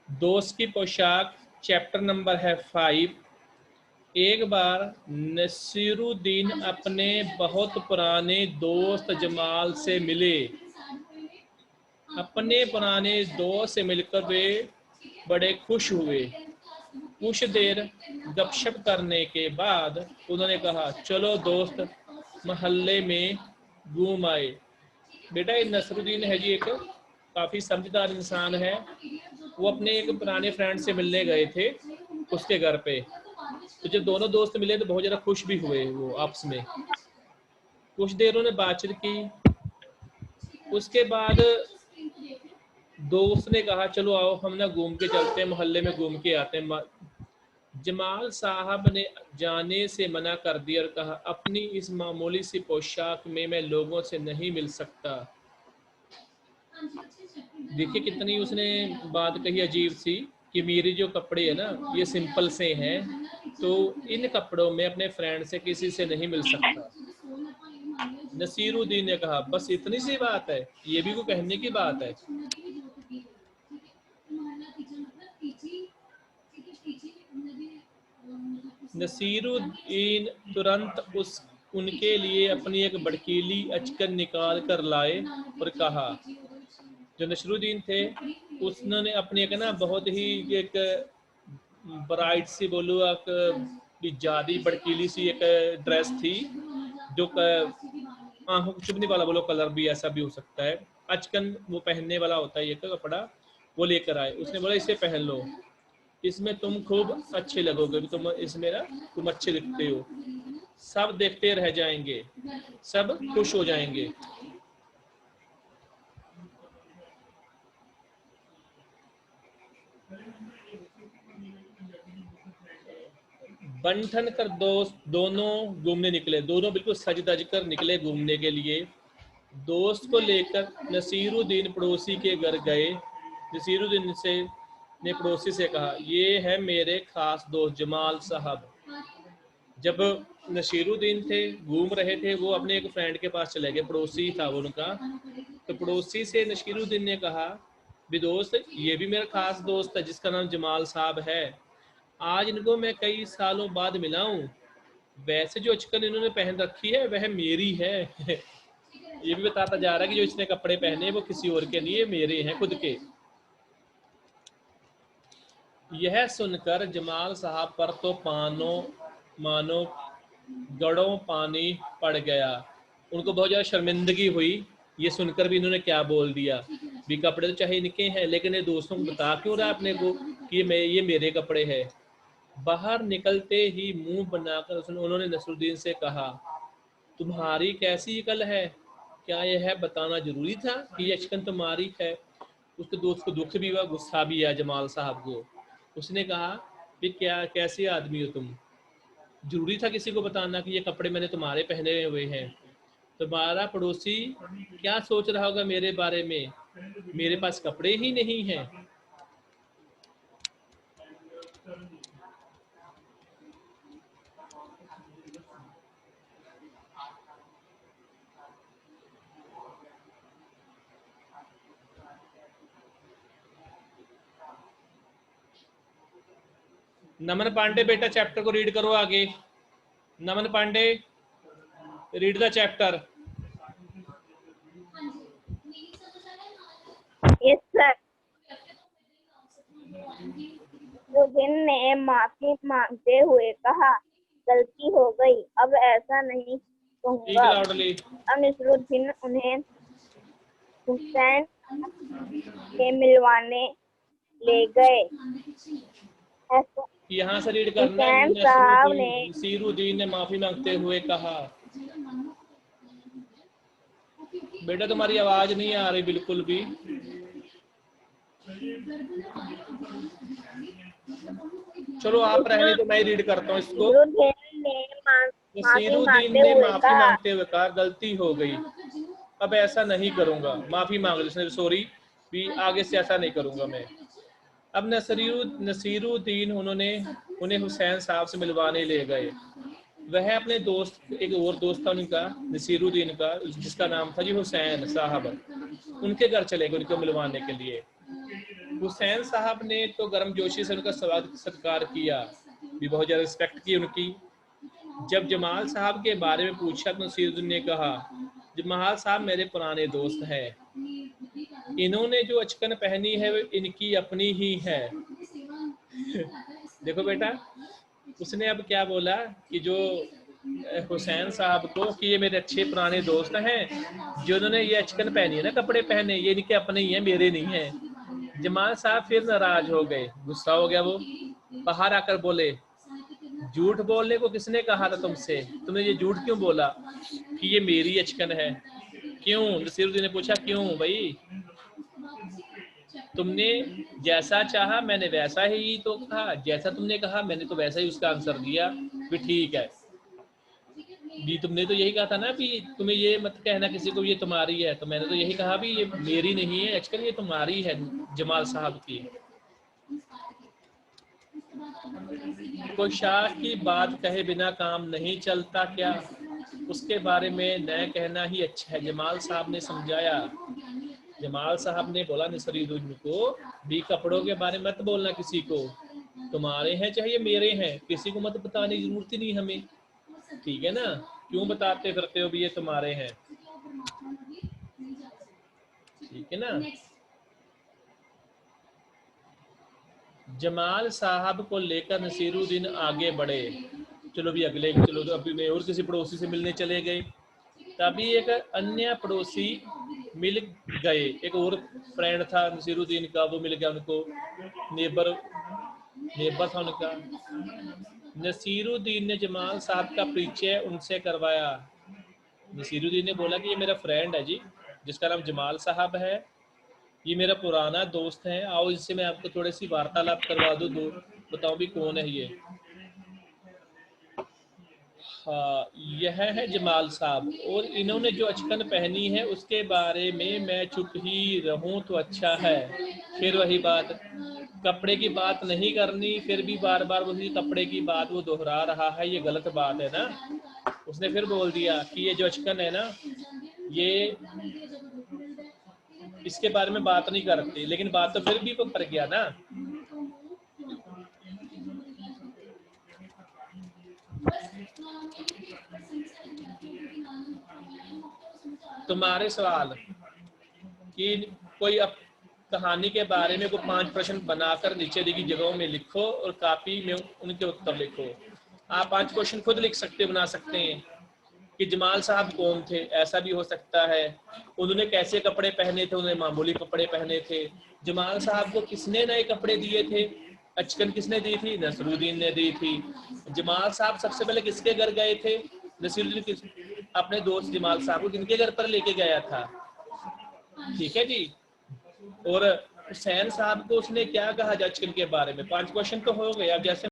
दोस्त की पोशाक, चैप्टर नंबर है 5। एक बार नसीरुद्दीन अपने बहुत पुराने दोस्त जमाल से मिले। अपने पुराने दोस्त से मिलकर वे बड़े खुश हुए। कुछ देर गपशप करने के बाद उन्होंने कहा, चलो दोस्त मोहल्ले में घूम आए। बेटा ये नसरुद्दीन है जी, एक काफ़ी समझदार इंसान है। वो अपने एक पुराने फ्रेंड से मिलने गए थे उसके घर पे। तो जब दोनों दोस्त मिले तो बहुत ज़्यादा खुश भी हुए वो आपस में। कुछ देर उन्होंने बातचीत की। उसके बाद दोस्त ने कहा, चलो आओ हम ना घूम के चलते हैं, मोहल्ले में घूम के आते हैं। जमाल साहब ने जाने से मना कर दिया और कहा, अपनी इस मामूली सी पोशाक में मैं लोगों से नहीं मिल सकता। देखिए कितनी उसने बात कही अजीब सी, कि मेरे जो कपड़े हैं ना ये सिंपल से हैं, तो इन कपड़ों में अपने फ्रेंड से किसी से नहीं मिल सकता। नसीरुद्दीन ने कहा, बस इतनी सी बात है, ये भी कोई कहने की बात है। नसीरुद्दीन तुरंत उनके लिए अपनी एक भड़कीली अचकन निकाल कर लाए और कहा, जो नसीरुद्दीन थे उसने अपनी एक ना बहुत ही एक ब्राइट सी बोलो एक ज्यादा भड़कीली सी एक ड्रेस थी, जो आंखों को चुभने वाला बोलो कलर भी ऐसा भी हो सकता है। अचकन वो पहनने वाला होता है ये कपड़ा, वो लेकर आए। उसने बोला, इसे पहन लो, इसमें तुम खूब अच्छे लगोगे, तुम इसमें ना तुम अच्छे दिखते हो, सब देखते रह जाएंगे, सब खुश हो जाएंगे। बंठन कर दोनों घूमने निकले। दोनों बिल्कुल सज धज कर निकले घूमने के लिए। दोस्त को लेकर नसीरुद्दीन पड़ोसी के घर गए। नसीरुद्दीन ने पड़ोसी से कहा, ये है मेरे खास दोस्त जमाल साहब। जब नसीरुद्दीन थे घूम रहे थे, वो अपने एक फ्रेंड के पास चले गए, पड़ोसी था वो उनका। तो पड़ोसी से नसीरुद्दीन ने कहा, भी दोस्त ये भी मेरा खास दोस्त है जिसका नाम जमाल साहब है। आज इनको मैं कई सालों बाद मिला हूँ। वैसे जो अचकन इन्होंने पहन रखी है वह मेरी है। ये भी बताता जा रहा है कि जो इसने कपड़े पहने वो किसी और के नहीं, मेरे हैं खुद के। यह सुनकर जमाल साहब पर तो मानो गड़ों पानी पड़ गया। उनको बहुत ज़्यादा शर्मिंदगी हुई, ये सुनकर भी इन्होंने क्या बोल दिया। भी कपड़े तो चाहे इनके हैं, लेकिन ये दोस्तों को बता क्यों रहा है अपने को कि ये मेरे कपड़े हैं। बाहर निकलते ही मुंह बनाकर उन्होंने नसरुद्दीन से कहा, तुम्हारी कैसी अकल है, क्या यह बताना जरूरी था कि यह अचकन तुम्हारी है। उसके दोस्त को दुख भी हुआ, गुस्सा भी आया जमाल साहब को। उसने कहा, कि क्या कैसे आदमी हो तुम, जरूरी था किसी को बताना कि ये कपड़े मैंने तुम्हारे पहने हुए हैं। तुम्हारा पड़ोसी क्या सोच रहा होगा मेरे बारे में, मेरे पास कपड़े ही नहीं हैं। नमन पांडे बेटा चैप्टर को रीड करो आगे। Naman Pandey read the chapter. Yes sir. Nasruddin ने माफी मांगते हुए कहा, गलती हो गई, अब ऐसा नहीं कहूँगा। अब नसरुद्दीन उन्हें हुसैन से मिलवाने ले गए। यहाँ से रीड करना है। हुसैन साहब ने नसीरुद्दीन ने माफी मांगते हुए कहा, बेटा तुम्हारी आवाज नहीं आ रही बिल्कुल भी। चलो आप रहने दो, मैं रीड करता हूँ इसको। नसीरुद्दीन ने माफी मांगते हुए कहा, गलती हो गई, अब ऐसा नहीं करूंगा। माफी मांग ली, सॉरी भी आगे से ऐसा नहीं करूंगा मैं। अब नसीरुद्दीन उन्हें हुसैन साहब से मिलवाने ले गए। वह अपने दोस्त, एक और दोस्त था उनका नसीरुद्दीन का, जिसका नाम था जी हुसैन साहब, उनके घर चले गए उनको मिलवाने के लिए। हुसैन साहब ने तो गर्मजोशी से उनका स्वागत सत्कार किया, भी बहुत ज़्यादा रिस्पेक्ट की उनकी। जब जमाल साहब के बारे में पूछा तो नसीरुद्दीन ने कहा, जमाल साहब मेरे पुराने दोस्त हैं, इन्होंने जो अचकन पहनी है वो इनकी अपनी ही है। देखो बेटा, उसने अब क्या बोला कि जो हुसैन साहब को कि ये मेरे अच्छे पुराने दोस्त हैं, जिन्होंने ये अचकन पहनी है ना, कपड़े पहने, ये इनके अपने ही हैं, मेरे नहीं हैं। जमाल साहब फिर नाराज हो गए, गुस्सा हो गया वो, बाहर आकर बोले, झूठ बोलने को किसने कहा था तुमसे, तुमने ये झूठ क्यों बोला कि ये मेरी अचकन है? क्यों? नसीरुद्दीन ने पूछा, क्यों भाई? तुमने जैसा चाहा मैंने वैसा ही तो कहा, जैसा तुमने कहा मैंने तो वैसा ही उसका आंसर दिया। भी ठीक है, भी तुमने तो यही कहा था ना भी तुम्हें ये मत कहना किसी को ये तुम्हारी है, तो मैंने तो यही कहा भी ये मेरी नहीं है आजकल, ये तुम्हारी है जमाल साहब की। कोई शाह की बात कहे बिना काम नहीं चलता क्या? उसके बारे में न कहना ही अच्छा है, जमाल साहब ने समझाया। जमाल साहब ने बोला नसीरुद्दीन को, भी कपड़ों के बारे में मत बोलना किसी को, तुम्हारे हैं चाहे ये मेरे हैं, किसी को मत बताने की जरूरत ही नहीं हमें, ठीक है ना? क्यों बताते फिरते हो भी ये तुम्हारे हैं, ठीक है ना? जमाल साहब को लेकर नसीरुद्दीन आगे बढ़े। चलो भी अगले, चलो तो अभी मैं और किसी पड़ोसी से मिलने चले गए। तभी एक अन्य पड़ोसी मिल गए, एक और फ्रेंड था नसीरुद्दीन का, वो मिल गया उनको, नेबर था उनका। नसीरुद्दीन ने जमाल साहब का परिचय उनसे करवाया। नसीरुद्दीन ने बोला कि ये मेरा फ्रेंड है जी, जिसका नाम जमाल साहब है, ये मेरा पुराना दोस्त है, आओ इससे मैं आपको थोड़ी सी वार्तालाप करवा दूँ, बताओ भी कौन है ये। हाँ, यह है जमाल साहब, और इन्होंने जो अचकन पहनी है उसके बारे में मैं चुप ही रहूं तो अच्छा है। फिर वही बात, कपड़े की बात नहीं करनी, फिर भी बार बार वही कपड़े की बात वो दोहरा रहा है, ये गलत बात है ना। उसने फिर बोल दिया कि ये जो अचकन है ना, ये इसके बारे में बात नहीं करते, लेकिन बात तो फिर भी वो कर गया ना। तुम्हारे सवाल कि कोई अब कहानी के बारे में कोई 5 प्रश्न बनाकर नीचे दी गई जगहों में लिखो और कॉपी में उनके उत्तर लिखो। आप 5 क्वेश्चन खुद लिख सकते, बना सकते हैं कि जमाल साहब कौन थे, ऐसा भी हो सकता है, उन्होंने कैसे कपड़े पहने थे, उन्होंने मामूली कपड़े पहने थे, जमाल साहब को किसने नए कपड़े दिए थे, अचकन किसने दी थी, नसीरुद्दीन ने दी थी, जमाल साहब सबसे पहले किसके घर गए थे, नसीरुद्दीन अपने दोस्त जमाल साहब को किनके घर पर लेके गया था, ठीक है जी। और हुसैन साहब को उसने क्या कहा अचकन के बारे में, 5 क्वेश्चन तो हो गए। अब जैसे